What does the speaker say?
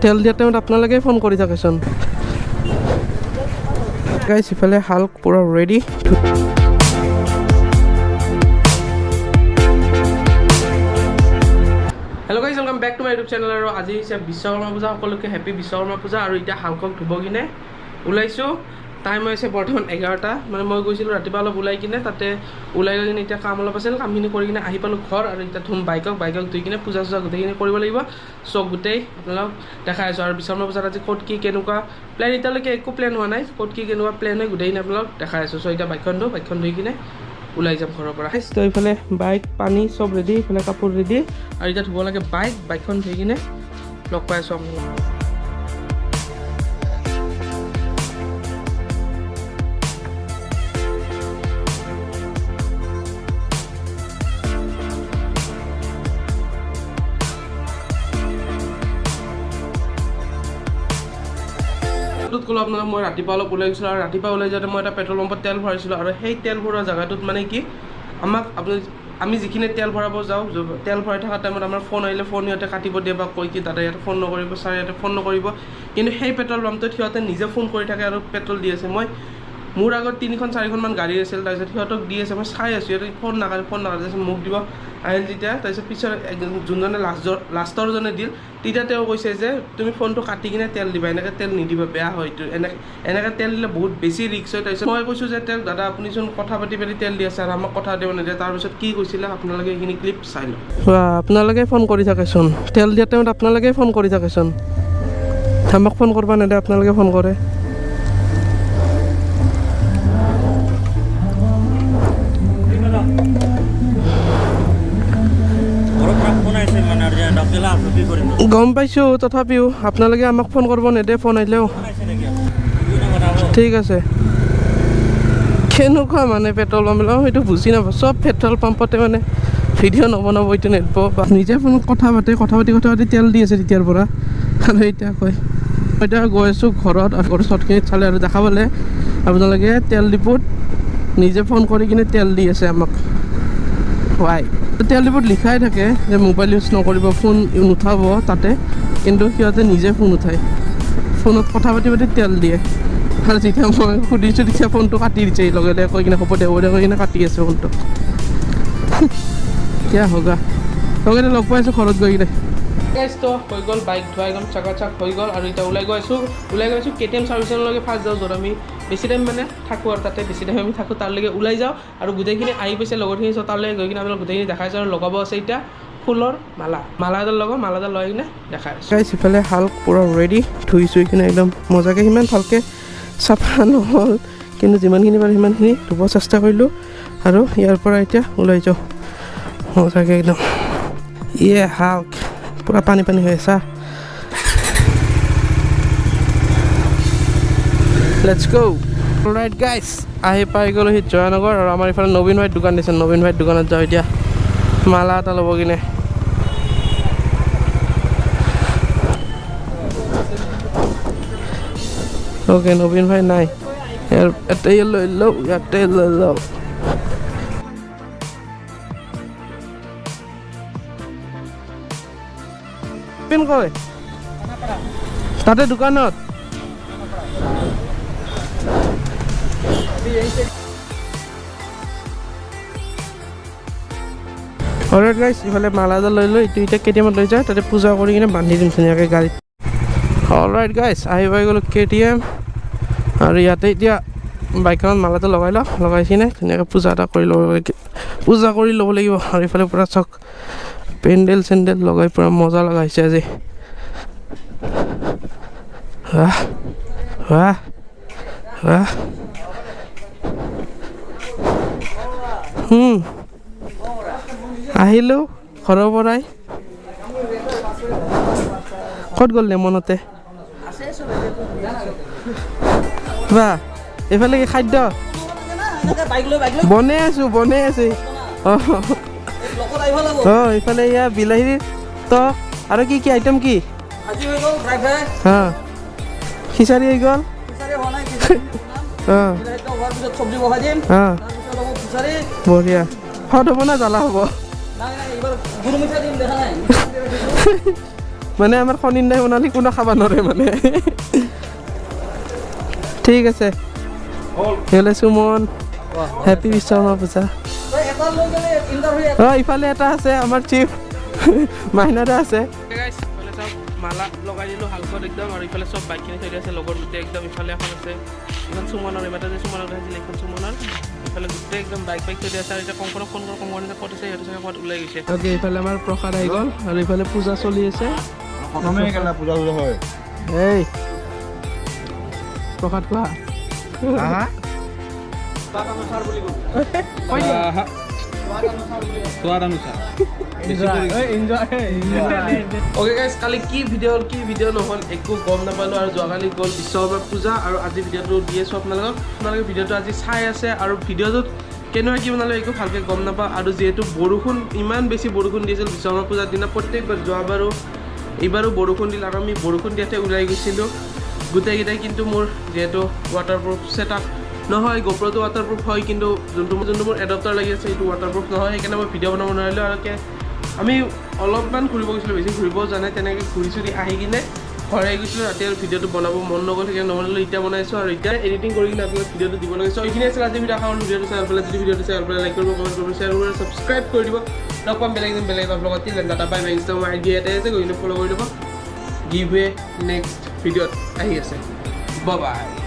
তেল দিয়া টাইমত আপোনালোকে ফোন কৰি থাকেচোন গাইছ ইফালে হাল্ক পুৰা ready hello' guys welcome back to my YouTube channel আৰু আজি হৈছে বিশ্বকৰ্মা পূজা সকলোকে হেপী বিশ্বকৰ্মা পূজা আৰু এতিয়া হাল্কক ধুব কিনে ওলাইছোঁ টাইম হৈছে বৰ্তমান 11টা মানে মই গৈছিলোঁ ৰাতিপুৱা অলপ ওলাই কিনে তাতে ওলাই গৈ কিনে এতিয়া কাম অলপ আছিল কামখিনি কৰি কিনে আহি পালোঁ ঘৰ আৰু এতিয়া ধুম বাইকক ধুই কিনে পূজা চূজা গোটেইখিনি কৰিব লাগিব চ' গোটেই আপোনালোক দেখাই আছোঁ আৰু বিশ্বকৰ্মা পূজাত আজি ক'ত কি কেনেকুৱা প্লেন এতিয়ালৈকে একো প্লেন হোৱা নাই ক'ত কি কেনেকুৱা প্লেন হয় গোটেইখিনি আপোনালোক দেখাই আছোঁ চ' এতিয়া বাইকখন ধুই কিনে ওলাই যাম ঘৰৰ পৰা তো এইফালে বাইক পানী চব ৰেডি এইফালে কাপোৰ ৰেডি আৰু এতিয়া ধুব লাগে বাইকখন ধুই কিনে লগ পাই আছোঁ আপোনালোক ক'লো আপোনালোক মই ৰাতিপুৱা অলপ ওলাই গৈছিলোঁ আৰু ৰাতিপুৱা ওলাই যাওঁতে মই এটা পেট্ৰল পাম্পত তেল ভৰাইছিলোঁ আৰু সেই তেল ভৰোৱা জেগাটোত মানে কি আমাক আমি যিখিনি তেল ভৰাব যাওঁ তেল ভৰাই থকা টাইমত আমাৰ ফোন আহিলে ফোন সিহঁতে কাটিব দিয়ে বা কৈ কি দাদা ইয়াতে ফোন নকৰিব ছাৰ ইয়াতে ফোন নকৰিব কিন্তু সেই পেট্ৰল পাম্পটোত সিহঁতে নিজে ফোন কৰি থাকে আৰু পেট্ৰল দি আছে মোৰ আগত 3-4খনমান গাড়ী আছিল তাৰপিছত সিহঁতক দি আছে মই চাই আছোঁ সিহঁতে ফোন নাকাটে তাৰপিছত মোক দিব আহিল যেতিয়া তাৰপিছত পিছত যোনজনে লাষ্টৰজনে দিল তেতিয়া তেওঁ কৈছে যে তুমি ফোনটো কাটি কিনে তেল দিবা এনেকৈ তেল নিদিবা বেয়া হয় এইটো এনেকৈ তেল দিলে বহুত বেছি ৰিক্স হয় তাৰপিছত মই কৈছোঁ যে তেওঁক দাদা আপুনিচোন কথা পাতি পাতি তেল দি আছে আৰু আমাক কথা দিব নিদিয়ে তাৰপিছত কি কৈছিলে আপোনালোকে এইখিনি ক্লিপ চাই লওক আপোনালোকে ফোন কৰি থাকেচোন তেল দিয়া টাইমত আপোনালোকে ফোন কৰি থাকেচোন আমাক ফোন কৰিব নিদিয়ে আপোনালোকে ফোন কৰে গম পাইছোঁ তথাপিও আপোনালোকে আমাক ফোন কৰিব নেদে ফোন আহিলেও ঠিক আছে কেনেকুৱা মানে পেট্ৰল পাম্প সেইটো বুজি নাপাওঁ চব পেট্ৰল পাম্পতে মানে ভিডিঅ' নবনাব এইটো নেদব নিজে ফোনত কথা পাতি তেল দি আছে তেতিয়াৰ পৰা আৰু এতিয়া কয় মই এতিয়া গৈ আছোঁ ঘৰত শ্বৰ্টখিনিত চালে আৰু দেখা পালে আপোনালোকে তেল ডিপুত নিজে ফোন কৰি কিনে তেল দি আছে আমাক হয় তেল ডিপুত লিখাই থাকে যে মোবাইল ইউজ নকৰিব ফোন নুঠাব তাতে কিন্তু সিহঁতে নিজে ফোন উঠায় ফোনত কথা পাতি তেল দিয়ে আৰু যেতিয়া মই সুধিছোঁ তেতিয়া ফোনটো কাটি দিছে লগে লগে কৈ কিনে হ'ব দে কৈ কিনে কাটি আছে ফোনটো কিয় হগা লগে লগ পাই আছোঁ ঘৰত গৈ কিনে তো হৈ গ'ল বাইক ধোৱা একদম চাক হৈ গ'ল আৰু এতিয়া ওলাই গৈ আছোঁ KTM ছাৰ্ভিচিঙলৈকে ফাৰ্ষ্ট যাওঁ য'ত আমি বেছি টাইম মানে থাকোঁ আৰু তাতে বেছি টাইম আমি থাকোঁ তাৰলৈকে ওলাই যাওঁ আৰু গোটেইখিনি আহি পাইছে লগৰখিনি চ' তালৈ গৈ কিনে আপোনালোক গোটেইখিনি দেখাইছোঁ আৰু লগাব আছে এতিয়া ফুলৰ মালা এডাল লৈ কিনে দেখাই আছোঁ গাইছ ইফালে হাল্ক পুৰা ৰেডি ধুই চুই কিনে একদম মজাকৈ সিমান ভালকৈ চাফা নহ'ল কিন্তু যিমানখিনি পাৰোঁ সিমানখিনি ধুব চেষ্টা কৰিলোঁ আৰু ইয়াৰ পৰা এতিয়া ওলাই যাওঁ মজাকৈ একদম হাল্ক পুৰা পানী হৈ আছে লেটছ গো অলৰাইট গাইছ আহি পাই গ'লোঁ সি জয়ানগৰ আৰু আমাৰ ইফালে নবীন ভাইৰ দোকান দিছে নবীন ভাইৰ দোকানত যাওঁ এতিয়া মালা এটা ল'ব কিনে অ'কে নবীন ভাই নাই ইয়াতে লৈ লওঁ কয় তাতে দোকানত অলৰাইট গাইছ ইফালে মালা এডাল লৈ এইটো এতিয়া KTMত লৈ যায় তাতে পূজা কৰি কিনে বান্ধি দিম ধুনীয়াকৈ গাড়ীত অলৰাইট গাইছ আহি পাই গ'লোঁ KTM আৰু ইয়াতে এতিয়া বাইকখনত মালাটো লগাই কিনে ধুনীয়াকৈ পূজা কৰি ল'ব লাগিব আৰু ইফালে পূৰা চক পেণ্ডেল চেণ্ডেল লগাই পূৰা মজা লগাইছে আজি আহিলোঁ ঘৰৰ পৰাই ক'ত গ'ল মনতে বা এইফালে কি খাদ্য বনাই আছোঁ এইফালে ইয়া বিলাহীৰ টক আৰু কি আইটেম কি খিচাৰি হৈ গ'ল বঢ়িয়া হত হ'ব না জ্বালা হ'ব মানে আমাৰ খনিন্দাই বনালি কোনো খাব নোৱাৰে মানে ঠিক আছে হেলে সুমন হ্যাপি বিশ্বকৰ্মা পূজা ইফালে এটা আছে আমাৰ চিফ মাইনাৰে আছে মালা লগাই দিলোঁ হালকত একদম আৰু ইফালে চব বাইকখিনি থৈ দিয়া আছে লগৰ গোটেই একদম ইফালে এখন আছে এখন সুমনৰ ইমানটা যে সুমনৰ আহিছিলে এইখন সুমনৰ ইফালে গোটেই একদম বাইক থৈ দিয়া আছে আৰু এতিয়া কংকনক ফোন কৰোঁ কংকনে ক'ত আছে সিহঁতে চাগে ক'ত ওলাই গৈছে অ'কে ইফালে আমাৰ প্ৰসাদ আহি গ'ল আৰু ইফালে পূজা চলি আছে পূজা হয় এই প্ৰসাদ খোৱা ওকে গাইজ কালি কি ভিডিঅ' নহ'ল একো গম নাপালোঁ আৰু যোৱাকালি গ'ল বিশ্বকৰ্মা পূজা আৰু আজি ভিডিঅ'টো দি আছোঁ আপোনালোকে ভিডিঅ'টো আজি চাই আছে আৰু ভিডিঅ'টোত কেনেকুৱা কি বনালে একো ভালকৈ গম নাপাওঁ আৰু যিহেতু বৰষুণ ইমান বেছি বৰষুণ দিছিল বিশ্বকৰ্মা পূজাৰ দিনা প্ৰত্যেকবাৰ যোৱাবাৰো এইবাৰো বৰষুণ দিল আৰু আমি বৰষুণ দিয়াতে ওলাই গৈছিলোঁ গোটেইকেইটাই কিন্তু মোৰ যিহেতু ৱাটাৰপ্ৰুফ ছেটআপ নহয় গোপ্ৰটো ৱাটাৰপ্ৰুফ হয় কিন্তু যোনটো মোৰ এডপ্টাৰ লাগি আছে সেইটো ৱাটাৰপ্ৰুফ নহয় সেইকাৰণে মই ভিডিঅ' বনাব নোৱাৰিলোঁ আৰু আমি অলপমান ঘূৰিব গৈছিলোঁ বেছি ঘূৰিব জানে তেনেকৈ ঘূৰি চুৰি আহি কিনে ঘৰ আহি গৈছিলোঁ ৰাতি আৰু ভিডিঅ'টো বনাব মন নগ'ল সেইকাৰণে নবনালোঁ এতিয়া বনাইছোঁ আৰু এতিয়া এডিটিং কৰি কিনে আপোনালোক ভিডিঅ'টো দিব লাগিছোঁ এইখিনি আছিল আজি ভিডিঅ' খাওঁ ভিডিঅ'টো চাই পেলাই যদি ভিডিঅ'টো চাই পেলাই লাইক কৰিব কমেণ্ট কৰিব শ্বেয়াৰ কৰিব ছাবস্ক্ৰাইব কৰি দিব লগ পাম বেলেগ লগত ডাটা পাই ইনষ্টাগ্ৰাম আইডি এটাই আছে গৈ কিনে ফ'ল' কৰি দিব গিভৱে নেক্সট ভিডিঅ'ত আহি আছে বাই